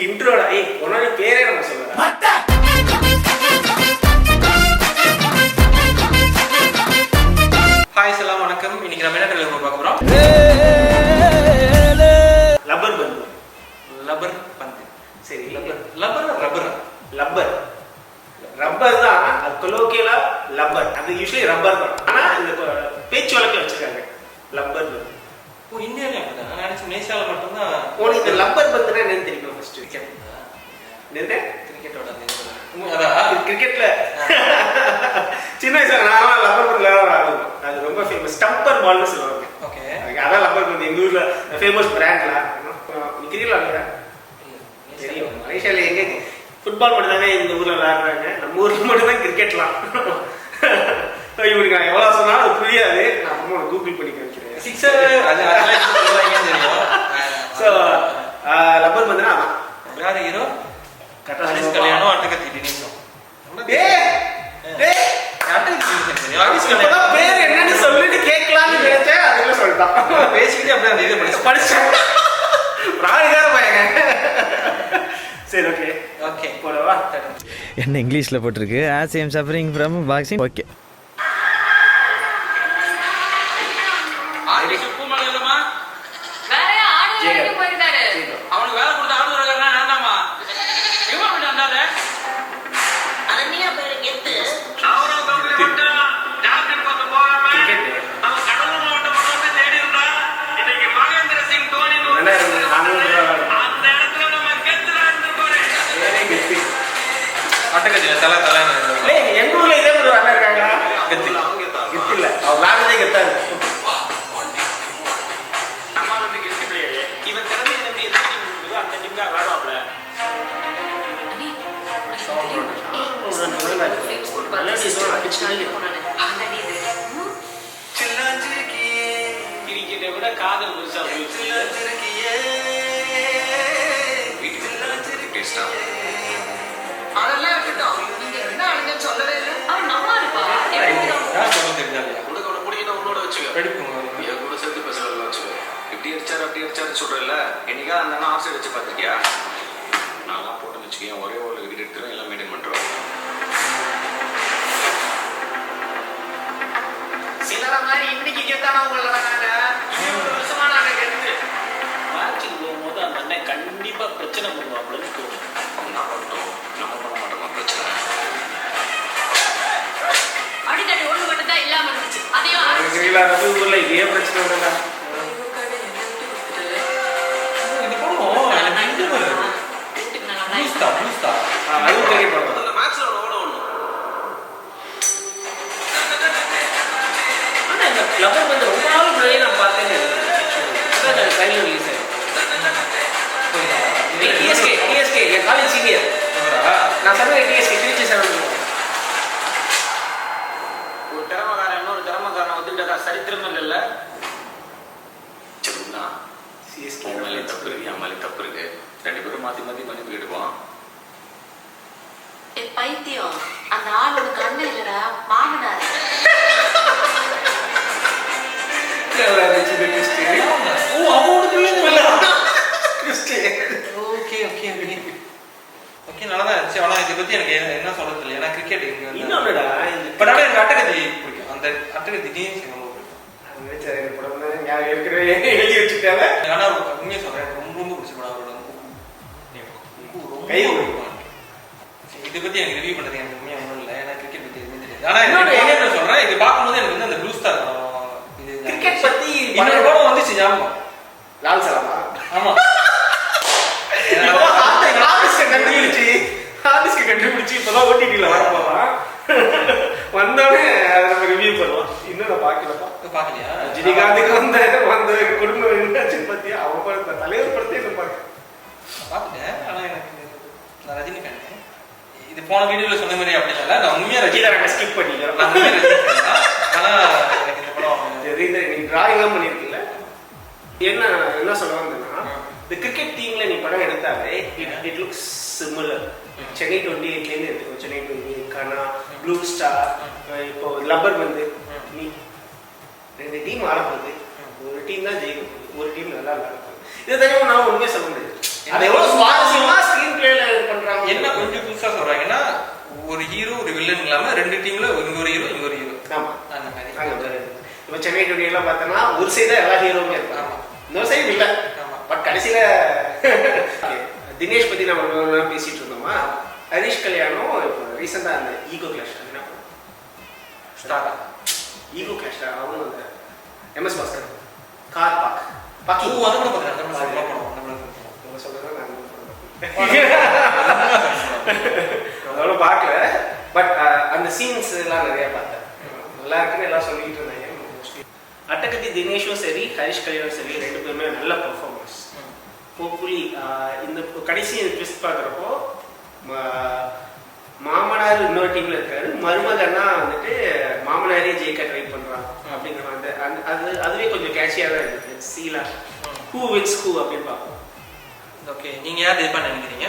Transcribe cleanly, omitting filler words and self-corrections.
இன்ட்ரோடா உன்னோட பேரே நம்ம சொல்லுறோம். ஹாய் சலாம் வணக்கம். இன்னைக்கு நம்ம என்ன ட்ரெய்லர் பார்க்க போறோம்? லப்பர் பந்து. லப்பர் பந்து. சரி, லப்பர் ரப்பர் லப்பர் ரப்பர் தான். அது கொலோக்கியலா லப்பர். அது யூசுவலி ரப்பர் தான். ஆனா இந்த பேச்சு வழக்கில் வச்சிருக்காங்க லப்பர் பந்து. ஓ, இந்தியாவிலே அப்படிதான். நான் நினைச்சேன் மலேசியாவில் மட்டும்தான். உனக்கு இந்த லப்பர் பந்துனா என்னன்னு தெரியுமா? ஃபர்ஸ்ட் கிரிக்கெட் கிரிக்கெட்டோட அதான் கிரிக்கெட்ல சின்ன வயசுல நான் லப்பர் பந்து விளையாடுவோம். அது ரொம்ப ஃபேமஸ். ஸ்டம்பர் பால்னு சொல்லுவாங்க. ஓகே, அதான் லப்பர் பந்து எங்க ஊர்ல ஃபேமஸ் பிராண்ட்ல. கிரிக்கெட்ல தெரியும். மலேசியால எங்க ஃபுட்பால் மட்டும் தானே இந்த ஊர்ல விளையாடுறாங்க. நம்ம ஊர்ல மட்டும் தான் கிரிக்கெட்லாம். இவருக்கு நான் எவ்வளவு சொன்னாலும் அது புரியாது. நான் அம்மா கூகுள் பண்ணி காமிக்கிறேன். சிக்ஸர் அது அதெல்லாம் தெரியும். ஸோ லப்பர் பந்துனா அதான். யார் ஹீரோ? கட்டாஸ் கல்யாணம் அட்டகத்தி தினேஷும். பேர் என்னன்னு சொல்லிட்டு கேட்கலாம்னு நினைச்சேன். அதுக்குள்ள சொல்லிட்டான். பேசிக்கிட்டே அப்படியே அந்த இதை படிச்சேன். ராணிகார பையங்க. சரி, ஓகே ஓகே போடவா? என்ன இங்கிலீஷில் போட்டிருக்கு? As I am suffering from boxing. Okay, அவனுக்கு வேலை கொடுத்த ஆடு வரா வேண்டாமா? எவ்வளோ வந்தால அட்டகத்தில தலை தலை எங்க ஊர்ல இதே ஒரு அண்ணன் இருக்காங்க. கெத்து இல்ல, அவர் விளையாடுறதே கெத்தா இருக்கு. இவன் திறமை நம்பி அந்த டீம் தான் விளையாடுவாப்ல. கிரிக்கெட்டை விட காதல் பெருசா அதெல்லாம் இருக்கட்டும். நீங்க என்ன அழுங்கன்னு சொல்லவே இல்லை. அவன் நல்லா இருப்பா. இப்படி அடிச்சாரு அப்படி அடிச்சாரு சொல்றல. என்னைக்கா அந்த ஆசை வச்சு பார்த்துருக்கியா? நான்லாம் போட்டு வச்சுக்கேன். ஒரே ஒரு விக்கெட் எடுத்துரும், எல்லாம் மெயின்டைன் பண்றோம். சிலர மாதிரி இன்னைக்கு கெத்தானவங்கள நாங்க 20 வருஷமா நாங்க கெத்து. மேட்சுக்கு போகும்போது அந்த அண்ணன் கண்டிப்பா பிரச்சனை பண்ணுவாப்லன்னு தோணும். என்ன பண்ணட்டும், நம்ம பண்ண மாட்டோமா பிரச்சனை? அடிக்கடி ஒண்ணு மட்டும் தான் இல்லாம இருந்துச்சு. அதையும் ஊர்ல இதே பிரச்சனை இல்ல. இது போடுவோம். அதுவும் தெரிய போறோம். அந்த மேட்ச்ல ஓட ஒண்ணு. ஆனா இந்த லப்பர் வந்து ரொம்ப நாள் முன்னாடி நான் பார்த்தேன்னு அதான் கையில ரிலீஸ் ஆயிடும். டிஎஸ்கே என் காலேஜ் சீனியர். நான் சொன்னேன் டிஎஸ்கே திருச்சி சார். ஒரு திறமைக்காரன் இன்னொரு திறமைக்காரன் வந்துட்டா சரித்திரம் இல்லைல்ல. சரிங்களா? சிஎஸ்கே மேலே தப்பு இருக்கு, என் மேலே தப்பு இருக்கு. ரெண்டு பேரும் மாத்தி மாத்தி மன்னிப்பு கேட்டுப்போம். பைத்தியம். அந்த ஆளோட கண்ணு இல்லடா, மாமனார். ஓகே நல்லா தான் இருந்துச்சு. ஆனால் இதை பற்றி எனக்கு என்ன சொல்றது இல்லை. ஏன்னா கிரிக்கெட் இன்னொன்னுடா பட் ஆனால் எனக்கு அட்டகத்தி பிடிக்கும். அந்த அட்டகத்தி டீம்ஸ் எனக்கு ரொம்ப பிடிக்கும். எழுதி வச்சுட்டாங்க. ஆனால் உண்மையை சொல்கிறேன், எனக்கு ரொம்ப ரொம்ப பிடிச்ச படம் அவரோட கை இதை பற்றி எனக்கு ரிவ்யூ பண்ணுறது எனக்கு உண்மையாக ஒன்றும் இல்லை. ஏன்னா கிரிக்கெட் பற்றி எதுவுமே தெரியாது. ஆனால் என்ன சொல்கிறேன், இது பார்க்கும்போது எனக்கு வந்து அந்த ப்ளூ ஸ்டார் இது கிரிக்கெட் பத்தி இன்னொரு படம் வந்துச்சு ஞாபகம். லால் சலாமா? ஆமா, கண்டுபிடிச்சு இப்பதான் ஓடிடில வர போலாம். வந்தோடனே அதை நம்ம ரிவ்யூ பண்ணுவோம். இன்னும் நான் பாக்கலப்பா. பாக்கலையா? ரஜினிகாந்துக்கு வந்த குடும்பம் என்னாச்சு பத்தியா? அவன் படத்தை தலைவர் படத்தை என்ன பாத்துட்டேன். ஆனா எனக்கு நான் ரஜினி ஃபேன். இது போன வீடியோல சொன்ன மாதிரி அப்படி இல்லை. நான் உண்மையா ரஜினி ஸ்கிப் பண்ணிக்கிறேன். நான் உண்மையா ரஜினி ஃபேன் தான். ஆனா எனக்கு இந்த படம் தெரியுது. நீ டிராயிங்லாம் பண்ணிருக்கீங்கள. என்ன சொல்ல வந்தேன்னா, இந்த கிரிக்கெட் டீம்ல நீ படம் எடுத்தாலே இட் லுக்ஸ் சிமிலர். சென்னை 28லேருந்து எடுத்துக்கோ. சென்னை 28, கனா, ப்ளூ ஸ்டார், இப்போ லப்பர் வந்து நீ 2 டீம் ஆடப்போகுது. ஒரு டீம் தான் ஜெயிக்கும், ஒரு டீம் நல்லா விளையாட போகுது. இதை தவிர நான் உண்மையாக சொல்ல முடியாது. அது எவ்வளோ சுவாரஸ்யமா ஹீரோ ஒரு வில்லன் இல்லாம 2 டீம்ல இங்க ஒரு ஹீரோ இங்க ஒரு ஹீரோ. ஆமா அந்த மாதிரி. இப்போ சென்னை டுவெண்ட்டி எல்லாம் பார்த்தோன்னா ஒரு சைடு எல்லா ஹீரோவுமே இருப்பாங்க, ஆமா. இன்னொரு சைடு இல்லை. ஆமா. பட் கடைசியில தினேஷ் பத்தி நம்ம பேசிட்டு இருந்தோமா, ஹரிஷ் கல்யாணம் இப்போ ரீசெண்டாக அந்த ஈகோ கிளாஷ் என்ன பண்ணும் ஸ்டார்ட் ஈகோ கிளாஷ் அவனும் அந்த MS பாஸ்கர் கார் பாக்கி ஓ அத கூட பாக்குறேன். நம்ம சொல்ல போறோம். நம்ம சொல்றத நான் அவ்வளோ பார்க்கல. பட் அந்த சீன்ஸ் எல்லாம் நிறைய பார்த்தேன், நல்லா இருக்குன்னு எல்லாம் சொல்லிட்டு இருந்தாங்க. அட்டகத்தி தினேஷும் சரி ஹரிஷ் கல்யாணும் சரி 2 பேருமே நல்ல பெர்ஃபார்மன்ஸ். ஹோப்ஃபுல்லி இந்த கடைசி ட்விஸ்ட் பார்க்குறப்போ மாமனார் இன்னொரு டீம்ல இருக்காரு, மருமகன்னா வந்துட்டு மாமனாரே ஜெயிக்க ட்ரை பண்றான் அப்படிங்கிற அந்த அதுவே கொஞ்சம் கேஷியாக தான் இருக்கு. சீலா ஹூ வின்ஸ் ஹூ அப்படின்னு பார்ப்போம். ஓகே, நீங்க யார் இது பண்ண நினைக்கிறீங்க?